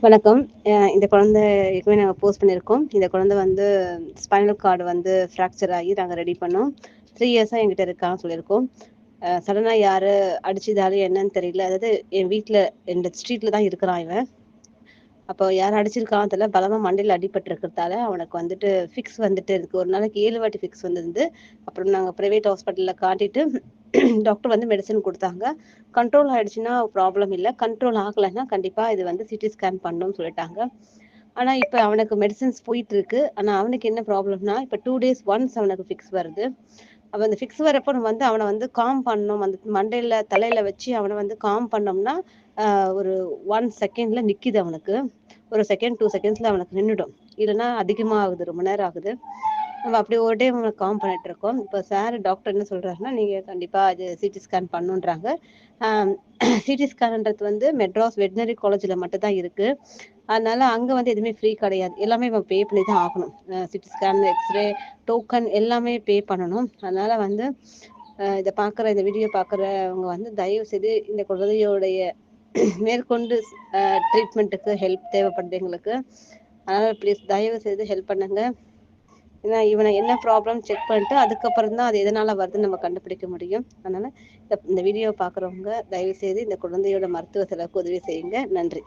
வணக்கம். இந்த குழந்தை ஏற்கனவே நாங்க போஸ்ட் பண்ணியிருக்கோம். இந்த குழந்தை வந்து ஸ்பைனல் கார்டு வந்து ஃப்ராக்சர் ஆகி நாங்க ரெடி பண்ணோம். 3 இயர்ஸா என்கிட்ட இருக்கான்னு சொல்லியிருக்கோம். சடனா யாரு அடிச்சதால என்னன்னு தெரியல. அதாவது என் வீட்ல இந்த ஸ்ட்ரீட்ல தான் இருக்கிறான் இவன். அப்போ யார் அடிச்சிருக்கான்னு தெரியல. பலமா மண்டையில அடிபட்டு இருக்கிறதால அவனுக்கு வந்துட்டு ஃபிக்ஸ் வந்துட்டு இருக்கு. ஒரு நாளைக்கு 7 வாட்டி ஃபிக்ஸ் வந்திருந்து. அப்புறம் நாங்க பிரைவேட் ஹாஸ்பிட்டல்ல காட்டிட்டு டாக்டர் வந்து மெடிசின் குடுத்தாங்க. கண்ட்ரோல் ஆயிடுச்சுன்னா ப்ராப்ளம் இல்ல. கண்ட்ரோல் ஆகலன்னா கண்டிப்பா இது வந்து சிடி ஸ்கேன் பண்ணணும்னு சொல்லிட்டாங்க. ஆனா இப்ப அவனுக்கு மெடிசின்ஸ் போயிட்டு இருக்கு. ஆனா அவனுக்கு என்ன ப்ராப்ளம்னா, இப்ப 2 டேஸ் ஒன்ஸ் அவனுக்கு ஃபிக்ஸ் வருது. அப்ப அந்த ஃபிக்ஸ் வரப்போ நம்ம வந்து அவன வந்து காம் பண்ணணும். அந்த மண்டையில தலையில வச்சு அவன வந்து காம் பண்ணோம்னா, ஒரு 1 செகண்ட்ல நிக்குது அவனுக்கு. ஒரு செகண்ட், 2 செகண்ட்ஸ்ல அவனுக்கு நின்னுடும். இல்லன்னா அதிகமா ஆகுது. ரொம்ப நேரம் ஆகுது. நம்ம அப்படி ஒரு டைம் அவனுக்கு காம் பண்ணிட்டு இருக்கோம். இப்ப டாக்டர் என்ன சொல்றாருன்னா, நீங்க கண்டிப்பா அது சிடி ஸ்கேன் பண்ணணுன்றாங்க. சிடி ஸ்கேன்ன்றது வந்து மெட்ராஸ் வெட்னரி காலேஜ்ல மட்டும் தான் இருக்கு. அதனால அங்க வந்து எதுவுமே ஃப்ரீ கிடையாது. எல்லாமே நம்ம பே பண்ணி தான் ஆகணும். சிடி ஸ்கேன், எக்ஸ்ரே, டோக்கன் எல்லாமே பே பண்ணணும். அதனால வந்து இந்த வீடியோ பார்க்குறவங்க வந்து தயவு செய்து இந்த குழந்தையோடைய மேற்கொண்டு ட்ரீட்மெண்ட்டுக்கு ஹெல்ப் தேவைப்படுது எங்களுக்கு. அதனால ப்ளீஸ் தயவு செய்து ஹெல்ப் பண்ணுங்க. ஏன்னா இவனை என்ன ப்ராப்ளம் செக் பண்ணிட்டு அதுக்கப்புறம் தான் அது எதனால வருதுன்னு நம்ம கண்டுபிடிக்க முடியும். அதனால இந்த வீடியோ பார்க்குறவங்க தயவு செய்து இந்த குழந்தையோட மருத்துவ செலவுக்கு உதவி செய்யுங்க. நன்றி.